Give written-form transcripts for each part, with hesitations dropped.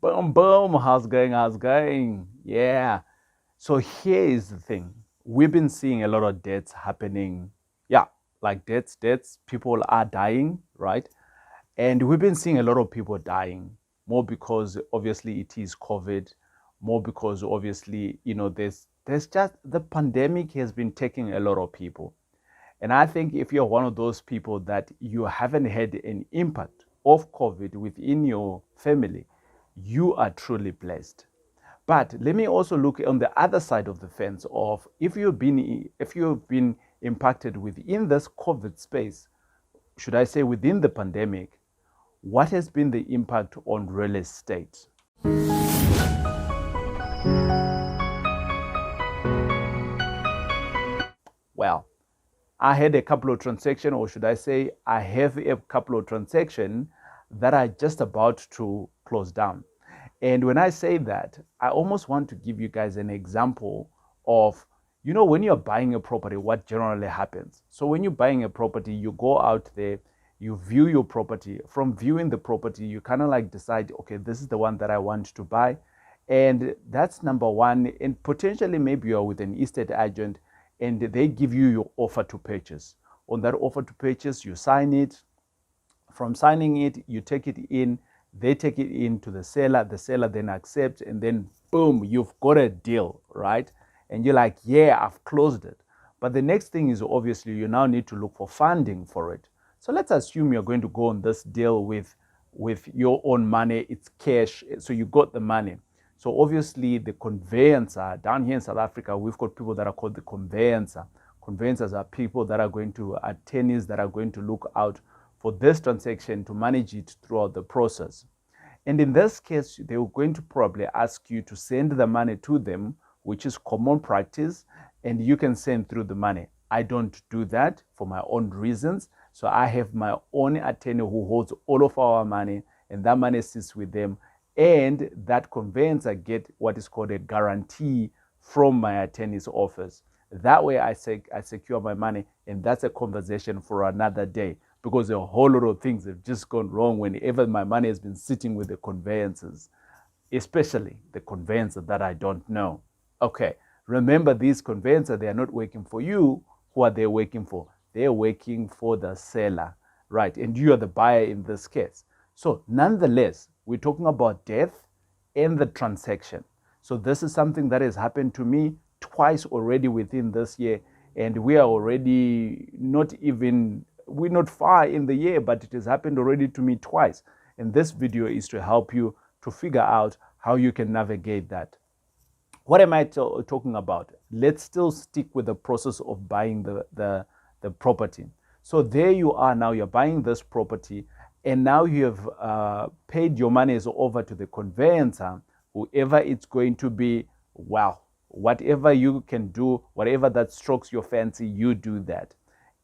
Boom, boom. How's going? How's going? Yeah. So here is the thing. We've been seeing a lot of deaths happening. Yeah, like deaths. People are dying, right? And we've been seeing a lot of people dying, more because obviously it is COVID, more because obviously, there's just the pandemic has been taking a lot of people. And I think if you're one of those people that you haven't had an impact of COVID within your family, you are truly blessed. But let me also look on the other side of the fence of if you've been impacted within this COVID space, should I say within the pandemic, what has been the impact on real estate? Well, I had a couple of transactions, or should I say, I have a couple of transactions that are just about to close down. And when I say that, I almost want to give you guys an example of, when you're buying a property, what generally happens. So when you're buying a property, you go out there, you view your property. From viewing the property, you kind of like decide, okay, this is the one that I want to buy. And that's number one. And potentially maybe you're with an estate agent and they give you your offer to purchase. On that offer to purchase, you sign it. From signing it, you take it in, they take it in to the seller then accepts, and then boom, you've got a deal, right? And you're like, yeah, I've closed it. But the next thing is obviously you now need to look for funding for it. So let's assume you're going to go on this deal with your own money, it's cash, so you got the money. So obviously the conveyancer, down here in South Africa, we've got people that are called the conveyancer. Conveyancers are people that are going to, attorneys that are going to look out for this transaction to manage it throughout the process. And in this case, they were going to probably ask you to send the money to them, which is common practice, and you can send through the money. I don't do that for my own reasons. So I have my own attorney who holds all of our money, and that money sits with them. And that conveyancer get what is called a guarantee from my attorney's office. That way I secure my money, and that's a conversation for another day, because a whole lot of things have just gone wrong whenever my money has been sitting with the conveyancers, especially the conveyancer that I don't know. Okay, remember, these conveyancers, they are not working for you. Who are they working for? They're working for the seller, right? And you are the buyer in this case. So nonetheless, we're talking about death and the transaction. So this is something that has happened to me twice already within this year, and we are already we're not far in the year, but it has happened already to me twice. And this video is to help you to figure out how you can navigate that. What am I talking about? Let's still stick with the process of buying the property. So there you are now, you're buying this property, and now you have paid your monies over to the conveyancer, whoever it's going to be. Well, whatever you can do, whatever that strokes your fancy, you do that.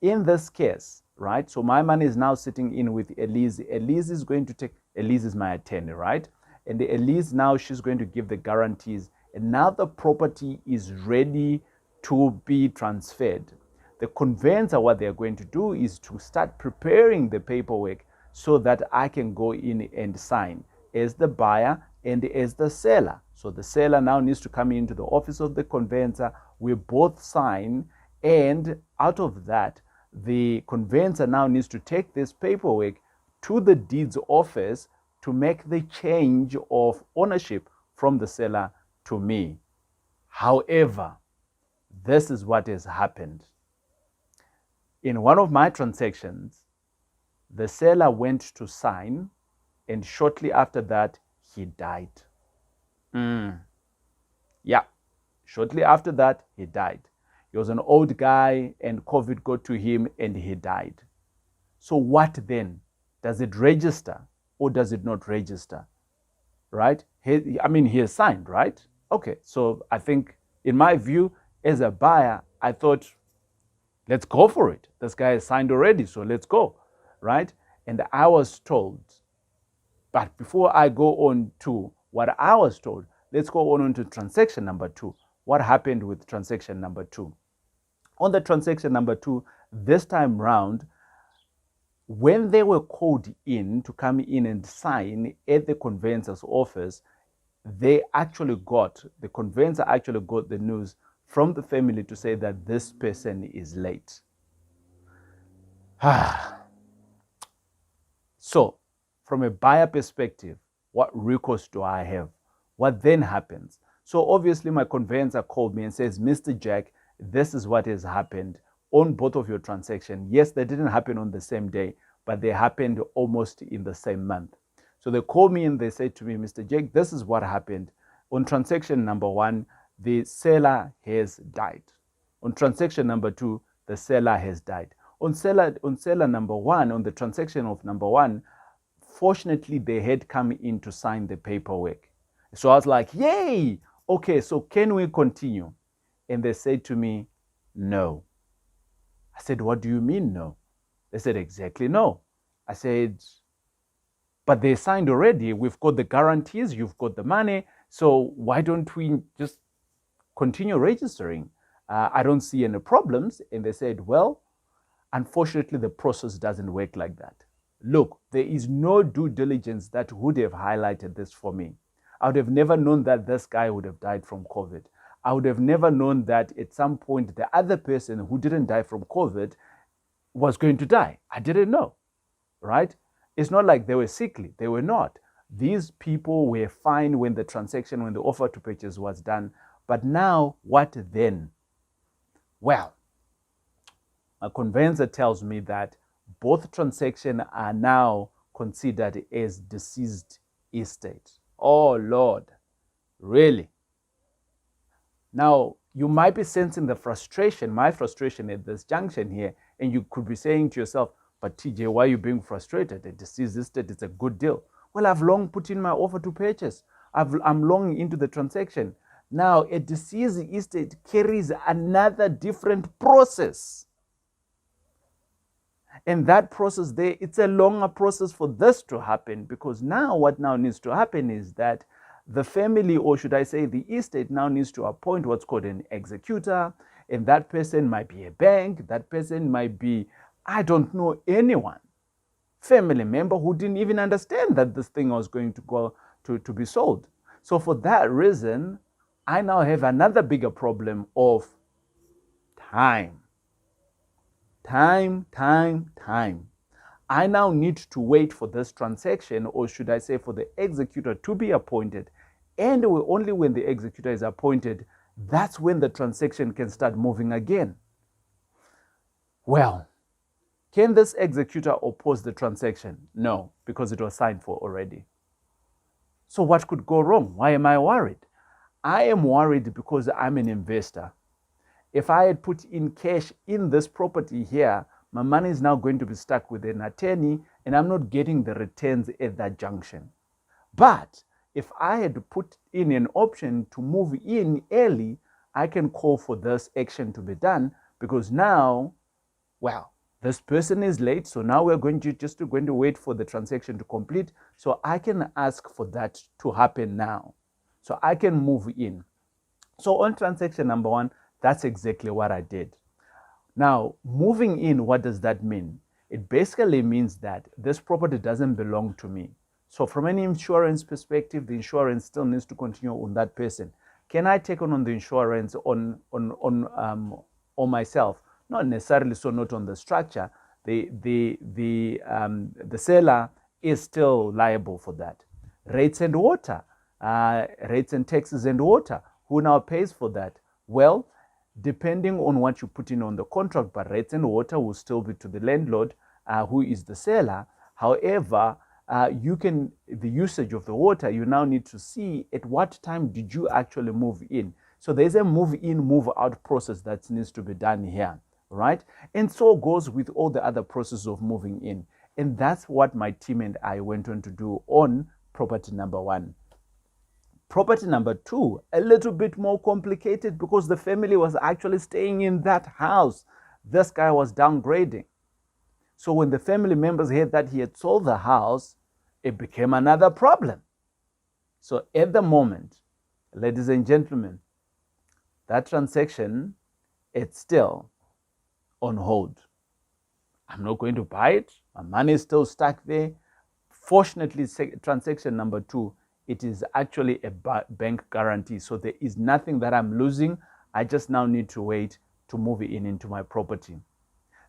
In this case, right, so my money is now sitting in with Elize. Elize is going to take, Elize is my attorney, right? And the Elize now, she's going to give the guarantees, and now the property is ready to be transferred. The conveyancer, what they're going to do is to start preparing the paperwork so that I can go in and sign as the buyer and as the seller. So the seller now needs to come into the office of the conveyancer. We both sign, and out of that, the conveyancer now needs to take this paperwork to the deeds office to make the change of ownership from the seller to me. However, this is what has happened. In one of my transactions, the seller went to sign, and shortly after that, he died. Yeah, shortly after that, he died. He was an old guy, and COVID got to him, and he died. So what then? Does it register or does it not register? Right? He has signed, right? Okay, so I think, in my view, as a buyer, I thought, let's go for it. This guy has signed already, so let's go, right? And I was told, but before I go on to what I was told, let's go on to transaction number 2. What happened with transaction number 2? On the transaction number 2, this time round, When they were called in to come in and sign at the conveyancer's office, the conveyancer actually got the news from the family to say that this person is late. So, from a buyer perspective, what recourse do I have? What then happens? So obviously my conveyancer called me and says, Mr. Jack, this is what has happened on both of your transactions. Yes, they didn't happen on the same day, but they happened almost in the same month. So they called me and they said to me, Mr. Jack, this is what happened. On transaction number 1, the seller has died. On transaction number 2, the seller has died. On seller number 1, on the transaction of number 1, fortunately, they had come in to sign the paperwork. So I was like, yay! Okay, so can we continue? And they said to me, no. I said, what do you mean no? They said, exactly no. I said, but they signed already. We've got the guarantees. You've got the money. So why don't we just continue registering? I don't see any problems. And they said, well, unfortunately, the process doesn't work like that. Look, there is no due diligence that would have highlighted this for me. I would have never known that this guy would have died from COVID. I would have never known that at some point the other person who didn't die from COVID was going to die. I didn't know, right? It's not like they were sickly. They were not. These people were fine when the transaction, when the offer to purchase was done. But now, what then? Well, a conveyancer tells me that both transactions are now considered as deceased estate. Oh, Lord, really? Now, you might be sensing the frustration, my frustration at this junction here, and you could be saying to yourself, but TJ, why are you being frustrated? A deceased estate is a good deal. Well, I've long put in my offer to purchase. I'm long into the transaction. Now, a deceased estate carries another different process. And that process there, it's a longer process for this to happen, because now what now needs to happen is that the family, or should I say the estate, now needs to appoint what's called an executor. And that person might be a bank. That person might be, I don't know, anyone. Family member who didn't even understand that this thing was going to go to be sold. So for that reason, I now have another bigger problem of time. Time. I now need to wait for this transaction, or should I say for the executor to be appointed. And only when the executor is appointed, that's when the transaction can start moving again. Well, can this executor oppose the transaction? No, because it was signed for already. So what could go wrong? Why am I worried? I am worried because I'm an investor. If I had put in cash in this property here, my money is now going to be stuck with an attorney, and I'm not getting the returns at that junction. But if I had put in an option to move in early, I can call for this action to be done, because now, well, this person is late, so now we're going to wait for the transaction to complete. So I can ask for that to happen now. So I can move in. So on transaction number 1, that's exactly what I did. Now, moving in, what does that mean? It basically means that this property doesn't belong to me. So from an insurance perspective, the insurance still needs to continue on that person. Can I take on the insurance on myself? Not necessarily, so not on the structure. The seller is still liable for that. Rates and water, rates and taxes and water. Who now pays for that? Well, depending on what you put in on the contract, but rates and water will still be to the landlord, who is the seller. However, the usage of the water, you now need to see at what time did you actually move in. So there's a move in, move out process that needs to be done here, right? And so goes with all the other processes of moving in. And that's what my team and I went on to do on property number 1. Property number 2, a little bit more complicated, because the family was actually staying in that house. This guy was downgrading. So when the family members heard that he had sold the house, it became another problem. So at the moment, ladies and gentlemen, that transaction, it's still on hold. I'm not going to buy it. My money is still stuck there. Fortunately, transaction number 2, it is actually a bank guarantee. So there is nothing that I'm losing. I just now need to wait to move it into my property.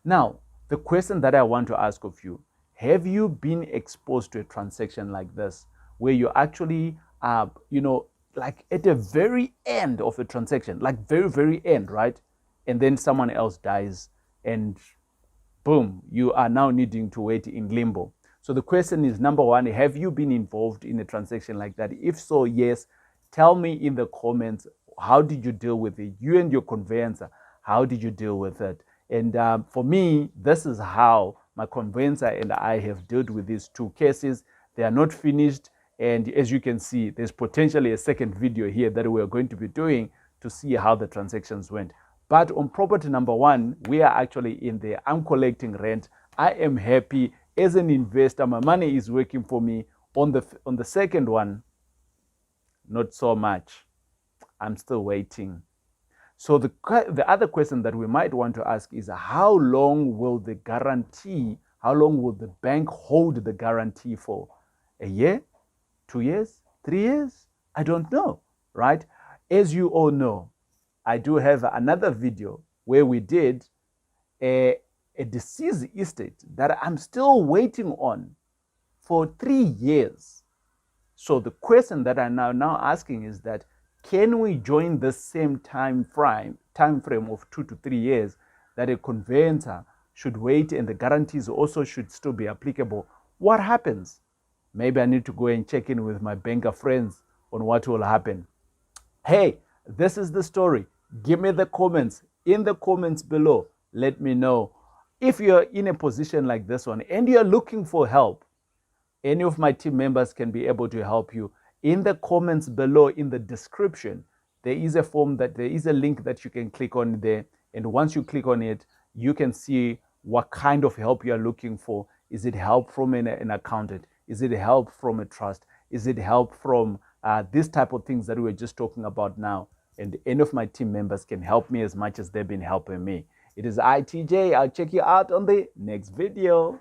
Now, the question that I want to ask of you, have you been exposed to a transaction like this where you actually, like at the very end of a transaction, like very, very end, right? And then someone else dies and boom, you are now needing to wait in limbo. So the question is, number 1, have you been involved in a transaction like that? If so, yes, tell me in the comments, how did you deal with it? You and your conveyancer, how did you deal with it? And for me, this is how my conveyancer and I have dealt with these 2 cases. They are not finished. And as you can see, there's potentially a second video here that we're going to be doing to see how the transactions went. But on property number 1, we are actually in there. I'm collecting rent. I am happy as an investor. My money is working for me. On the second one, not so much. I'm still waiting. So the other question that we might want to ask is, how long will the bank hold the guarantee for? A year? 2 years? 3 years? I don't know, right? As you all know, I do have another video where we did a deceased estate that I'm still waiting on for 3 years. So the question that I'm now asking is that, can we join the same time frame of 2 to 3 years that a conveyancer should wait and the guarantees also should still be applicable? What happens? Maybe I need to go and check in with my banker friends on what will happen. Hey, this is the story. Give me the comments. In the comments below, let me know. If you're in a position like this one and you're looking for help, any of my team members can be able to help you. In the comments below, in the description, there is a link that you can click on there. And once you click on it, you can see what kind of help you're looking for. Is it help from an accountant? Is it help from a trust? Is it help from this type of things that we were just talking about now? And any of my team members can help me as much as they've been helping me. It is ITJ. I'll check you out on the next video.